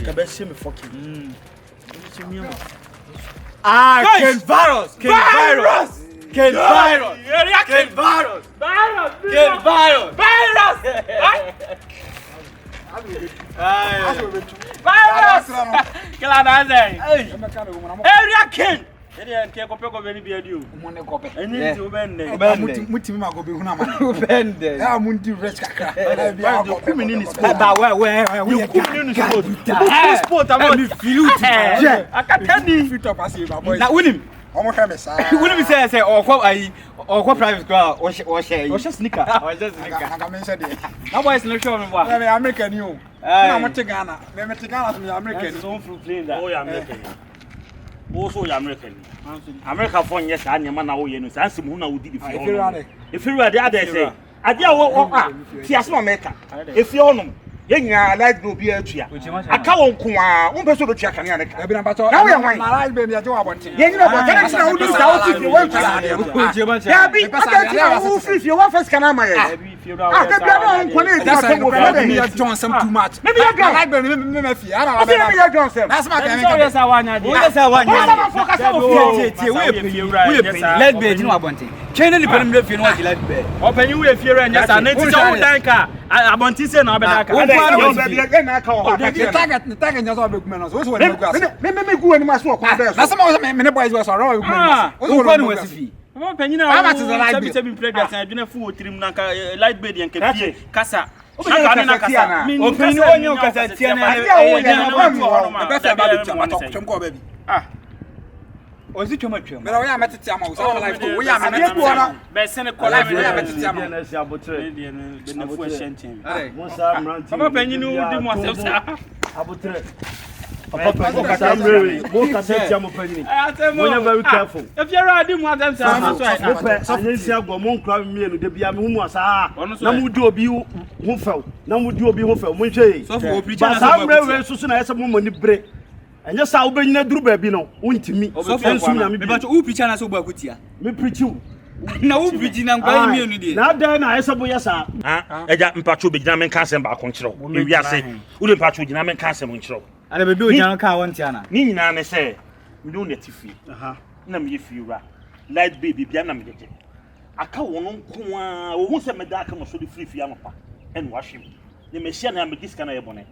Kabesi me fucking. Ken virus. Kila naanza. Area Ken. Nke ko peko beni bi adi o. Mo ne ko pe. Eni ti o bende. Mutimi ma go be huna ma. O bende. Ya mundi rich kakra. Ba ku mi ni sport. Ba we ku mi ni sport. Sport am mi feel it. Yeah. Akatani. Fit up as ba boy. Na winim. Omo hwe me sa. Winim say okwa private school o share. O share sneaker. Anga me say dey. Na boys no show me wa. Me American you. Na mo te Ghana. Me te Ghana to American. So from plane that. Oh ya American. Also ya American. America for yes and your man na wo ye no sanse mu na wo di di fi ono. If you ready ada say. Ade a wo ti asema America. If you ono ye nya like no bi atua. Aka won ko a won peso do tua kan ya ne ka. E bi na bato. Na wo ye wan. Na live be me ajo abonte. Ye nyina bo tana na wo di sa wo ti fi wo tua. Ya bi aka ti na wo fi fi wo first kan ama ye. Aka bi na won ko na ti aka wo fi me Johnson too much. Maybe you go. Live be me fi. Ara wa Maybe you Johnson. That's my kind. So yes awanya dey. Yes awanya. We let be jinu abonte. China ni pere mle fi no wa let be. Opanyi we fi ra nya sa na ti so dan ka abonti se na obeda ka. The target nya so be kuma no. So we go gas. Me gu ani ma so ko be so. Na some of me boys we so raw we kuma. O ko ni wasifi. Mama panyina o sabi pregnant adwena fu otirim na ka light bed yan ka fie kasa o be na kasa o panyina onye kasa tie na e be fa ba be tia mato twem ko ba bi o si twem atwem me ya metete ama o sa life ko we ya metete na be sene ko life ya metete ama na si abotre be na fu ehyenchen mama panyina o di mo asem sa abotre Papa, mo kasa tia mo panini. Mo very careful. If you are di mo adem sa so so anyensi agbo mo nkra mienu de bia me hu asa na mo di obi hu few na mo di obi hu few mo hwe so for preacher na so we susu na yesa mo mani bre enye sa wo benyina duru ba bi no wontimi so for na me ba wo preacher na so bo akutia me preach you na wo preach na nkwa mienu de na dan na yesa bo yesa eja mpacho be gina men kansem ba konkyerɛ ewi ase wo de mpacho gina men kansem nkyerɛ ana bebe o jan ka won tia na ni nyina ne se me no netifi na me yefiura light baby bia na me jeje aka won nko a wo hu se me da aka mo so de free amapa en wa hwem ne me hia na me diska na ye bone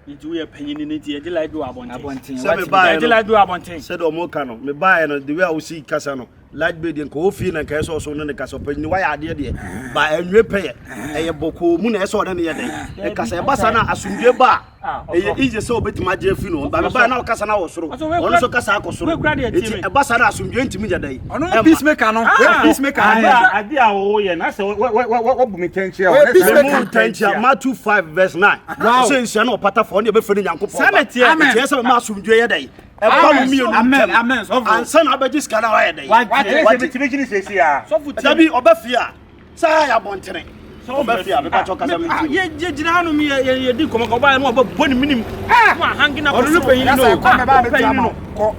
nti wo ye panyini ne ti e de light do abonten se me ba de light do abonten se do mo ka no me ba no the way I will see kasa no light baby nko ofi na ka so so no ne kasa panyini wa ya de ba enwe peye eye boko mu na so de ne ye de e kasa e basa na asundwe ba eye ije so betima je fi no ba me ba na kasa na wo soro ono so kasa akosoro e basa na asundwe ntimi je dai ono peacemaker no peacemaker ade a wo ye na se wo bu me tenchia wo peacemaker tenchia Matthew 5 verse 9 so nsia na opata fo ne be fere nyankopon amen se ma asundwe ye dai e ba mu mi amen so ansa na abaji skana wa ye dai wa tibigini sesi a so dabi obafia sa ya bontere so obafia be ba choka sam nti ye gina hanu mi ye di komo ko ba no boni minim ma hangina ko no panyin no ko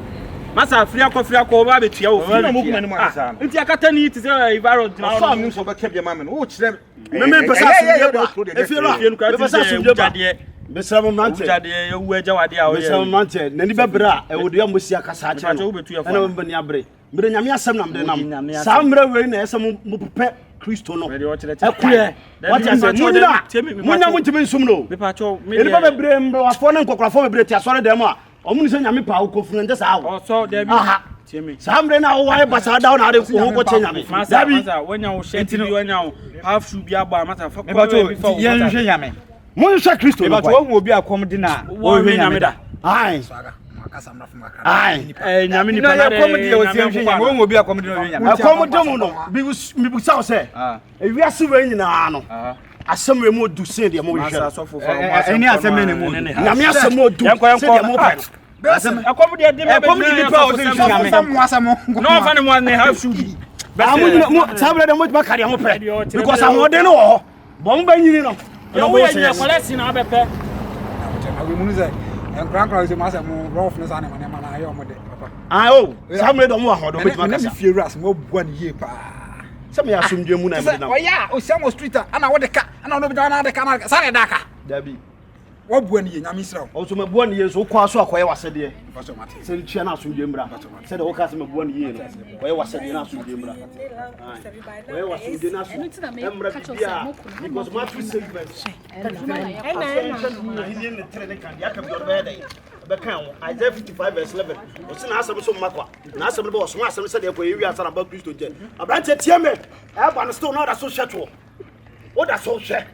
masa afria ko ba betua wo fi na mo kuma ni mo asa nti akata ni ti say virus gina so am so be ka bia ma me wo kire me pesa asumdie ba efira me pesa asumdie ba besam mante ujade ye wu eja wade a wo ye besam mante nani bebra e wo de amosi akasa a kire no na mo bani abre mbe nyame asem na mde nam sa mra we na esem mo pepe Kristo no ekure what you say munya muntimi nsum no me pa cho me de ba bebre mbe wafo na nkokrafo bebre ti asore dem a omuni se nyame pa wo kofunu nje sa wo so de bi tiemi sa mre na wo wa basa da na de ko ko che nyame masa wonya wo shenti bi wonya wo half shoe bi agba masa fa ko bi fa ye nhwe nyame mo hwe Kristo no ba to wo obi akom di na wo hwe nyame da ai ai nyame ni pa na akom di o si hwe nyame wo obi akom di no hwe nyame akom dum no bi bu saw se ewi ase we nyina no asem we mo du se de mo hwe eni asem ne mo nyame asem mo du se de mo pa akom de de ni pa o se hwe nyame no fa ne mo ne half shoe mo sabre de mo ba kare mo pe because amode no wo bom ba nyini no yo we nya kwalesi na abepe we munu say en kran se masa mo roughness ane mane mana ayo mo de papa ah oh samre do mo ahodo betima kasa fie ras mo bua ne ye pa Some ya asumdwe mu na me na. Oh yeah, o siamo street ana wo de ka ana no bi na de ka na sare da ka. Dabi. Wo bua ni ye nyame sira. O so me bua ni ye so kwa so akoye wasede. Pastor Mate. Se tua na asumdwe mbra. Se de wo ka se me bua ni ye no. Koye wasede na asumdwe mbra. Koye wasede na asumdwe mbra bia because ma tu segment. He in the training can ya come your bed. Be kan Isaiah 55 verse 11. O se na asem so makwa. Na asem be o so asem se de ko ewi asara ba Kristo je. Abrante tie me. E ba no still no da so hyeto. O da so hye.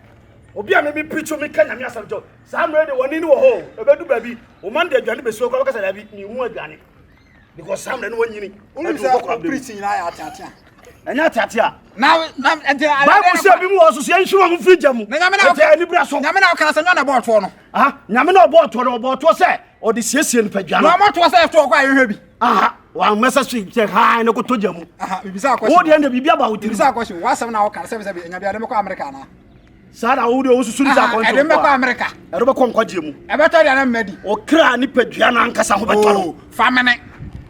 Obi a me bi preach me kan nyame asam jo. Sam ready woni ni wo ho. E be du ba bi. O man de adwane be so ko ka sa da bi ni hu adwane. Because Sam no wonyini. Only say preaching na ya atia. Enya atia. Now ente Bible say bi mu wo so se nhiro ho free jam. Na nyame na ente ani bra so. Nyame na kana sa nyona board for no. Aha, nyame na board to no board to say o de siesie ni padwa no. Na mo to say to kwa yehwe bi. Aha, wa message say hi na ko to jam. Aha, bibisa question. Wo de na bibia ba wo tiri. Bibisa question. Wa sam na wo kana say be nya bia de me ko America na. Sara wo de wo susu ni sa kon. E de me ko America. E do be ko nkwaje mu. E be to dia na medi. O kra ni padwa na ankasa ho beto no. Famene.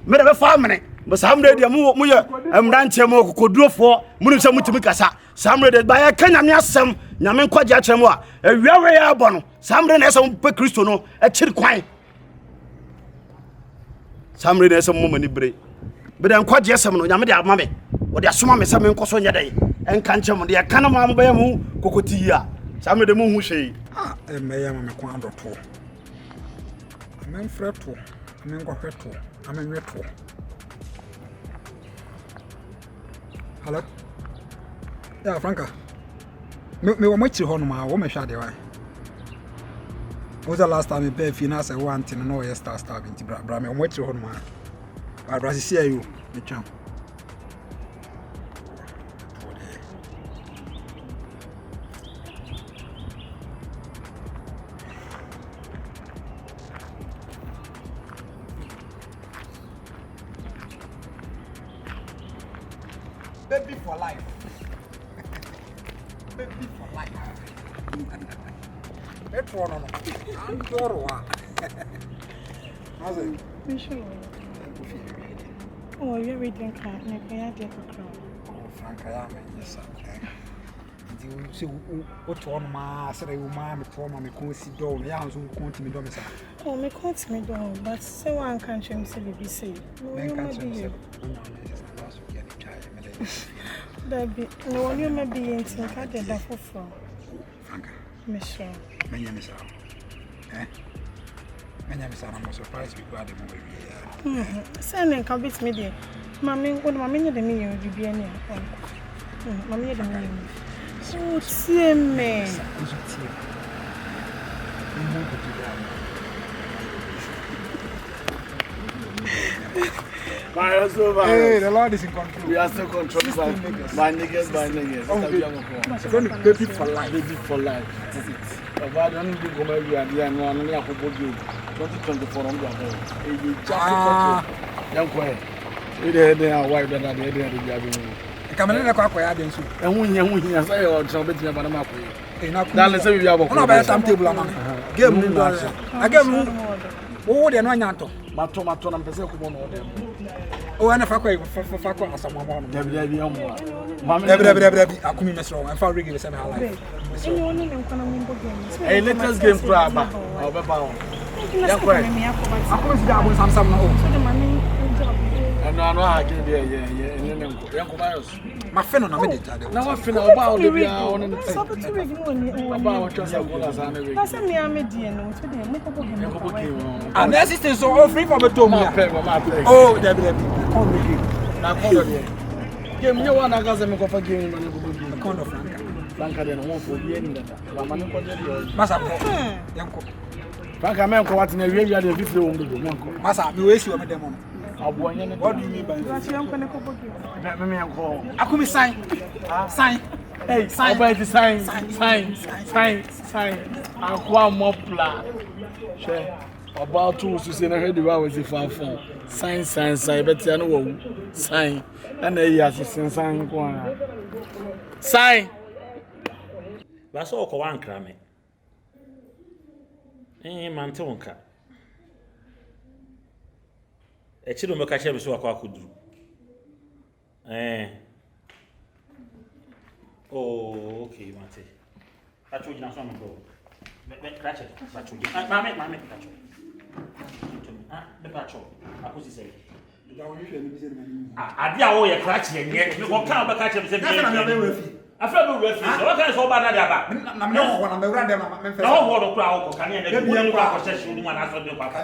Me de be famene. But Sam ready mu ye emranche mu kokodurofo mu nse mutimi kasa. Sam ready ba ya kanya me asem nyame nkwaje a kyeremu a awiawe ya abo no. Sam ready na esem pe Kristo no e kyiri kwan. Sam ready na esem mu mani bre. Be de nkwaje esem no nyame de ama me. O de asoma me sem nkoso nye dey. Enka nkyem de ya kana ma mo ba mu kokoti a. Sam ready mu hu hwei. Ah, e me ya ma me kwan do to. Amen freto. Amen go freto. Amen weto. Hello? Yeah, Franka. Me wa machi ho no ma wo me hwa de why. Was the last time me pay finance one thing no yes star binti bra me wo machi ho no ma. Ba bra si see you me twam. Baby for life. Baby for life. That's one on. I'm sure. How's it? Sure. Oh, you're reading crap. No, I did a crap. Oh, Frank, I am. Yes, sir. You see what one ma say you ma me for ma me ko si do me ya so ko ti me do me sa. Oh, me ko ti me do, but say one can show me say be say. No, you may be. Baby, no one you may be in think I did that for Frank. Me sure. Menya me sa. Menya me sa I'm surprised we got them over. Say can beat me there. Mommy, what mommy need me you be any. Mommy need me. Oh, see me. Hey, the Lord is in control. We are still controlled by niggas. It's going to be baby for life. Baby for life. That's it. About the new come every idea and one only 2024 on the young quiet. They are white than the Come in the car, I didn't see. And when you say, or something about a map. Let's say we have a timetable. Game, I gave you. Oh, they're not yanto. Maton and Pesco on them. Oh, and if I quite as someone. I couldn't miss wrong. I found regular semi life. Hey, let us game crab. I couldn't double some and no, I can't be young miles. My friend on a minute. Now I feel about the about That's a me, I'm a dear. And the assistants are all free from a tomb. Oh, Debbie. Now, give me one. I got them for giving a corner of Franka. Then won't forget that. Massa, Franka, man, what in a real yard of video. Massa, you waste your demo. What do you mean by that? I could be sign. Hey, sign by the sign. And one more plan. About 2 to say, I heard the hours if I found sign, but I know sign. And a yes, sign. That's all one crammy. Mantonka. A children make a shame so I could do. Oh, okay, Mate. That's what you're not from bro. Catch it. That's what you. Mammy, catch it. The patrol. I could say. I did all your catch and yet you won't come back catch him. I felt refuge. What kind of so bad I'm not one of the random. No water crowd can you process you one after the papa.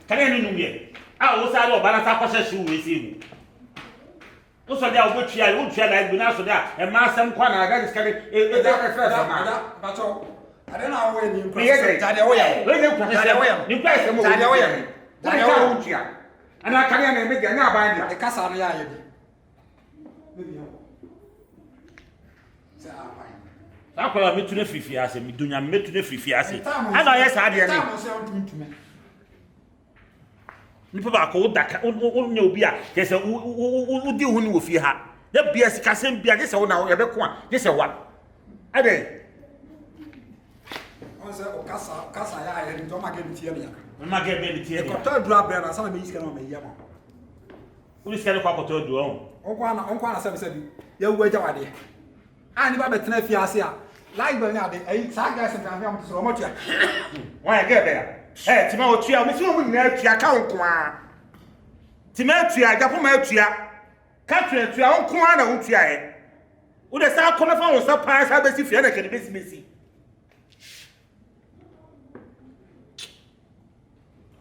Can you know me? I was out of Banata process you with you. Also, there will be a wood shell like Binaso there, and Master Quana, that is coming. But I don't know when you play. You play and I can't make a now the Casania. I call me to the Fifias and do not meet to the Fifias. And I yes, I did. Nipa ba ko daka onye obi a kese udi hunu wo fi ha da bia sikasem bia kese wo na ye be ko a kese wa ade on se o kasa ya ye nto ma ge ntie ne ya ma ge be ntie ko to dura bra na sama me yiska na ma yama uri skale kwa ko to du on kwa na se bi ya wu aja wade a ni ba betena fi ase a like be na de ai sa ga se tan fi am to so mo tia wa ge be ya eh ti ma o tua me si o mu na tua ka nko a ti ma tua japo ma tua ka tua nko a na wo tua e wo de sa ko na fa wo sa pa sa be si fie na ke de be si mesi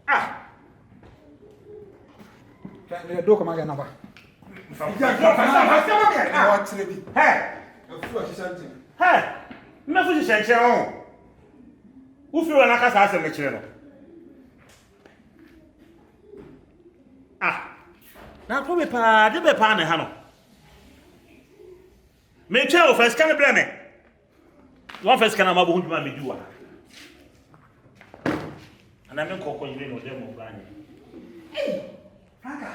ah le do ko ma ga na ba me fu si senche o wo fi wa na ka sa se me kire no na ko me pa de be pa na ha no me che o first kan ble me one first kan ma bo hunduma me duwa ana me ko ko yire no dem mo branye franka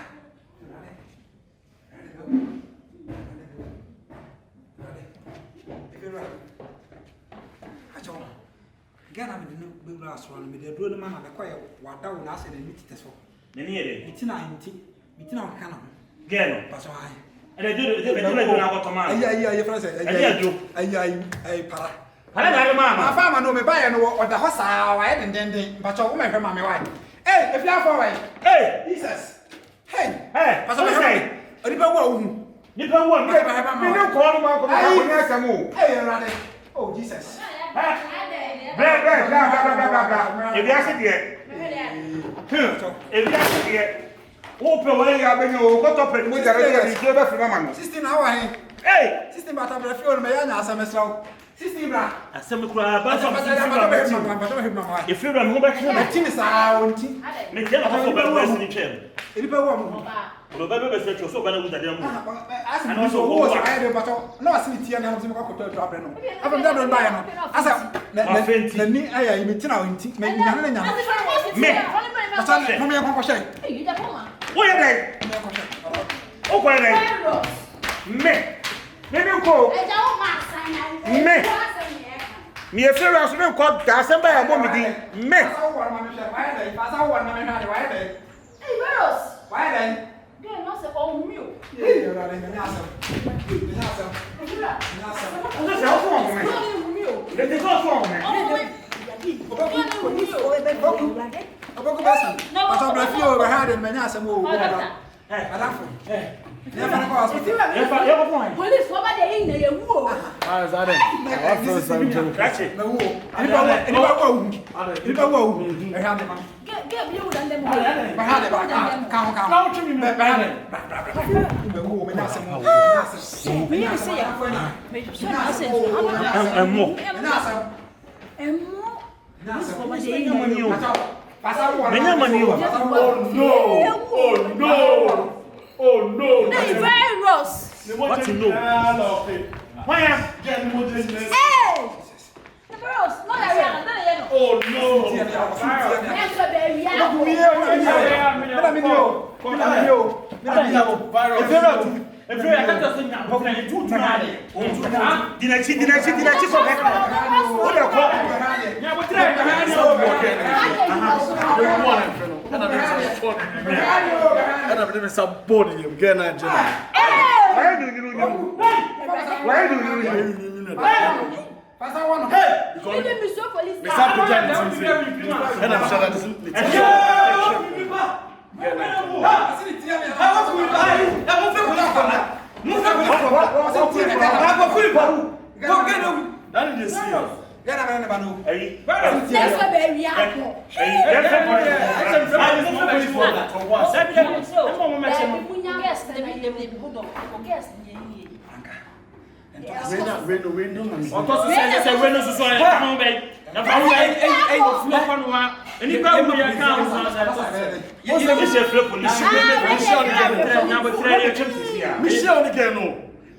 Gana me no be bla so no me de duro no ma na me kwaye wada wo na ase na ni titeso ne ni yere itina ka na gelo paso ai ele de na ko to ma ai franse ai para na mama afa ma no me ba ye no o da ho sa wa ye den paso wo me hwe ma me wa eh if you afọ wa eh Jesus hey paso me say ori ba wo hu ni pa wo me no ko no ma ko na ko ni asamo eh rade oh Jesus bra e bi ase de e bi ase de wo pe wo ya be no ko to pe mo jare de ni je be fi mama no system na wa he system ba ta bra fi o me ya nya asem system bra asem kura ba so e fi bra mo ba kire na timi sa wonti me je na ko ba si ni chem e bi wo mo lo ba be se cho so ba na wuda de mo asem so wo so ai de bato no asem tie na mo ko to abre no afem da do ba ya no asa na ni aya yi metina wonti me nya na nya me asa mo me ko she wo ye dai o ko ye dai me ni ko me mi e fere aso me ko da se ba ya mo mi di me asa wo ma me she wa ye dai asa wo na me ha de wa ye dai wa ye dai no se o mio ye ra le me asa o se o fo mo me le te ko fo mo me Oboku basi. Asa bla fi o ba ha de me nya asa mo o ba. Adafo. Ya fa ko hospital. Ya ko fo ai police wo ba de yin na ye wu o Ah, zare. I want to say something. kache Na wo. Ni ba wo wu. Ni ba wo wu. E ha de ma. get bi wu dan dem Ba ha de ba ka. Now to me, Ba ha de. Ba wo me nya asa mo. me ye se ya me so na se emo Nya asa. emo Nya asa. wo ba de yin na ye wu Pasa wo. Menya mani o Oh no! na virus what you know why am Get more than this. eh the virus no ya ya na ye no Oh no! e so be wi ya efere akata so nya bo kan tu tu na de dinachi so be o de ko nya bo tire ka ha ni o bo ke And I'm doing some body. I'm getting that. ai ni Why do you? Pastor one. Hey, because me so police. Me start pretending. And I'm sure that is.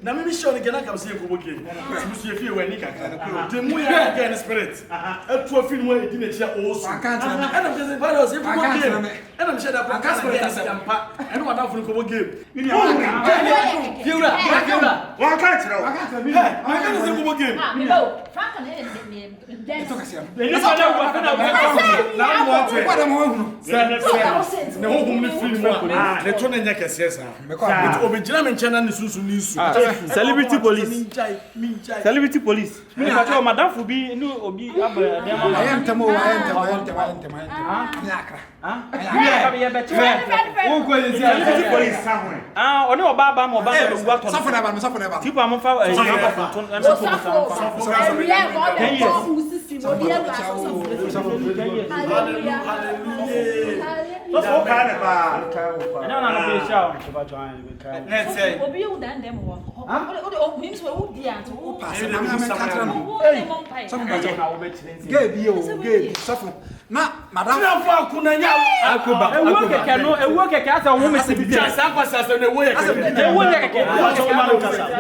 Na mimi sure ni gena kam se ko boke. Musu efie wani kaka. De mu ya ga spirit. Etu afin mu edi na chia osu. Ana me say ba se ko boke. Ana me say da ko spirit ase ampa. Eno wada fun ko boke. Ni ya. Fiura. Wa ka tira. Wa ka tira mi. Ma ka se ko boke. Me bo. Franka ne Eto kasia. Ni fa da wa fa da wa. Na mo ate. Kwa da mo hunu. Ne ho hum ni film ko. Ne to na nya kese sa. Me kwa. Obejina me nchana ni susu ni su. Celebrity police. Celebrity police. Me ka tell madam fu bi no obi abra dem mama. I am tamo. Nyakra. Ya be be tire. Won ko yin celebrity police sa ho. Oni oba ba mo oba do gwa ton. Safo na ba. Tipo am fa e ton am so so. So kind of no be show. Let's say. Obi you dan dem wo. O him so wo di ant wo. Pass na me katra no. Safo ba jo na wo be chire. Ge bi o, safo. Na madam. Na fa ku na nya. Akoba. Ewo keke no, ewo keke asa wo me se bi. Sa kwasa so na ewo ye keke. Ewo ye keke.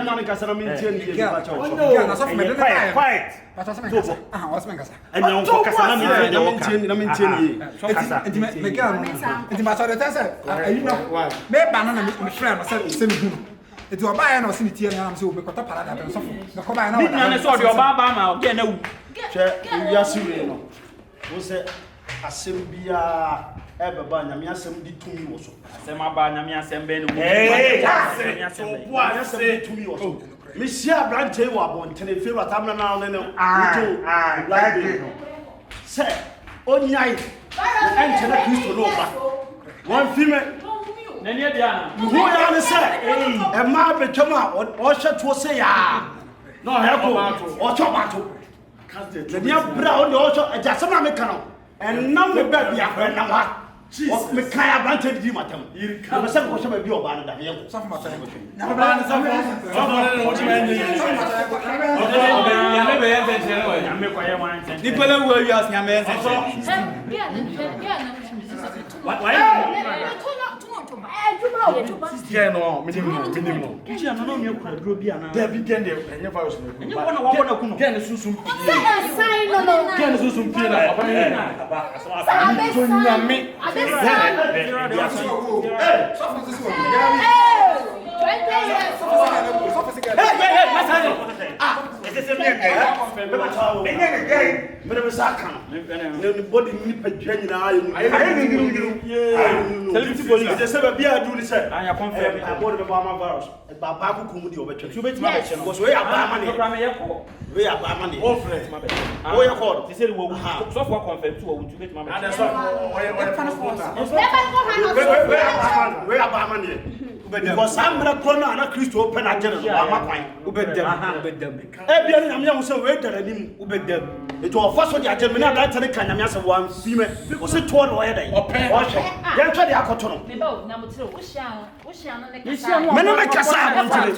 Man kasa na min tien ni ba cha. Ge na safo me de na. Quiet. Pata sa me kasa. What's me kasa? Anya on kasa na min tien ni. Enti me ge no. Enti ma so de tese. Ayi no. Me ba no na me friend no se me hu. Enti oba ya na o se ni tie na am se o be kota parada be safo. Me ko ba ya na. Ni na so de oba ba ma o ge na wu. Che ya siwe no. Wo se asem bia ebe ba nyame asem di tumi wo so. Asem aba nyame asem be no. So bo asem di tumi wo so. Me sia branche wo abontene feru atamna na no no. Like se onyai ente na Kristo no ba. One female Na ni dia na. who ya ne se e ma betwama o hwe to se ya. No heko o chobato. Le dia bra o de o cho ajasema me kan no. And now me ba bia fa na wa. Jesus. Me kan abante di matam. Me se ko sheba bi oba na da ye ko. Safo ma tare. Na bra ne safo. Safo ne wo chima nyi. Ya me be yen se no ya me ko ye wan se. Ni pele wo wi as nya me se. Why? Yeah, no, minimum. Ki ya no me ko duro bi ana. There be gen there. Enye virus no. Enye wona wa wona kuno. Gen susum. Gen susum pie na papa ni. Sabe To nyame. Eh, safo se wo. Ese se me me sa kan. Ne body ni padwa nyina ayi. Celebrity police. Ese se be adu ni se. Anya confirm. Body be ba ma virus. Ba ba ku kumu di obetwe. Tu betima be che no. So we aba ma ne. Program ye ko. We aba ma ne. All friends ma be. O ye ko. Ti se wo so for confirm tu wo tu betima be. Ada so o transporter. We aba ma ne. Because Sambra Kona na Kristo open agenda no ama kwan Ubedam. e bia ni nyame wo se we dare nim ubedam it was first what the agenda na that tell kan nyame ase wan fi me wo se to no ye dai o hwe ye ntwa de akoto no me bo na mo tire wo hia no ne kasa me no me kasa abantire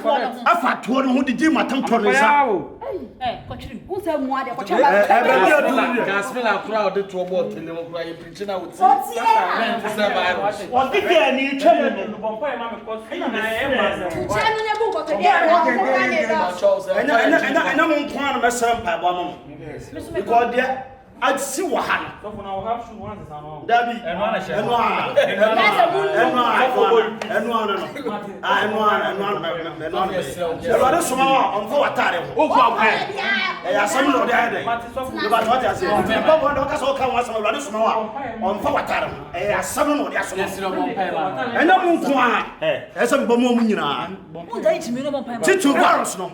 afa to no ho di matam to no sa ko tiri wo se mu ade ko e be bia du ni Gaspe na kura o de to bo telemo kura ye preach na wo ti. o di ke ni twele no bompa e ma me ko na e ma se. Chano ne bu ko to dia ena mo nkwan no mesem pa bo mo because there I see wahala So for now have shoe one sa no. Dabi Eno ana she. eno ana soma on for watare o kwa kwa e ya sam no dey dey no ba to ase ba bo ndo ka so ka wa sam Awurade soma wa on for watare e ya sam no dey asoma ena mo nko a e sam bo mo nyina Mo dai chimi no bon pa. titu virus no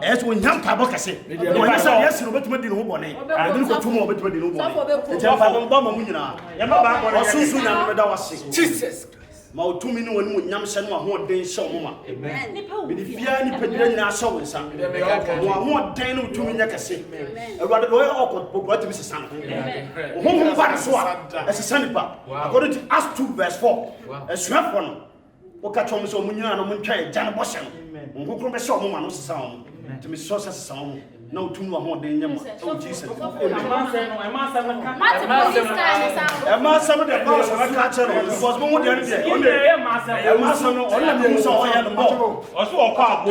Es wo nyam pa bo kase. Wo say yes no betuma di no bone. Ade ko tumo betuma di no bone. Nti fa bo ma mu nyina. Ya ma ba bone. Osunsu nyam me da wase. Jesus. Ma otumi ni woni mu nyam hye no ahoden hye o moma. Amen. Me di bia ni pedira nyina hye wo nsa. Mo ahoden no otumi nya kase. Ewade do okọ pogbo timi sesa no. Ho ba so a esesa ni pa. According to Acts 2 verse 4. Esuafo no. O ka chom so mu nyina no mu ntwa e jane bo hye no. Nkokro be hye o moma no sesa o. Timi so sesa o. Na otumi wa ahoden nya ma. Oh Jesus. Emasa de boss na ka chero because mo de dey on dey emasa no on na me so o ya no mo o so o ka abo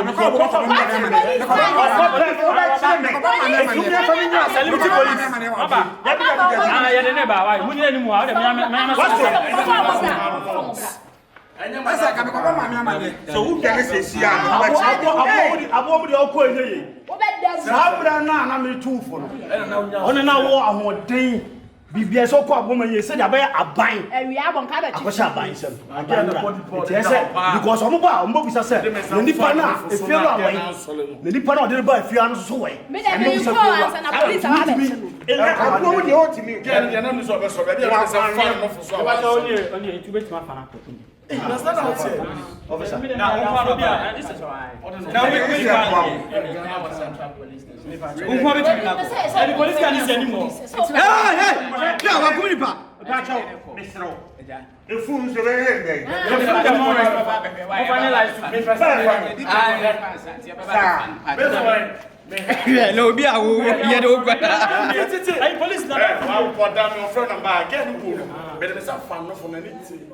so who can say sia abo de o ko enye sabra na me tufo no on na wo ahoden bibia so ko aboma ye se dia ba aban ewi abon ka da chi akosha aban sem because omo ba omo bisa se ne nipa na efie lo awan ne nipa na ode ba efie anu so we me da me ko ansa na police wa be abo de o timi ya na so be dia na se fan no fo so wa onye tu betima fa na ko that's not how it is. Officer. Now, this is why. Now, we the police can't see anymore. Hey! No, I'm going to patch out. Mr. The fools are very no, be a police. I'm for them, your friend, and buy again. But there's a fan of anything.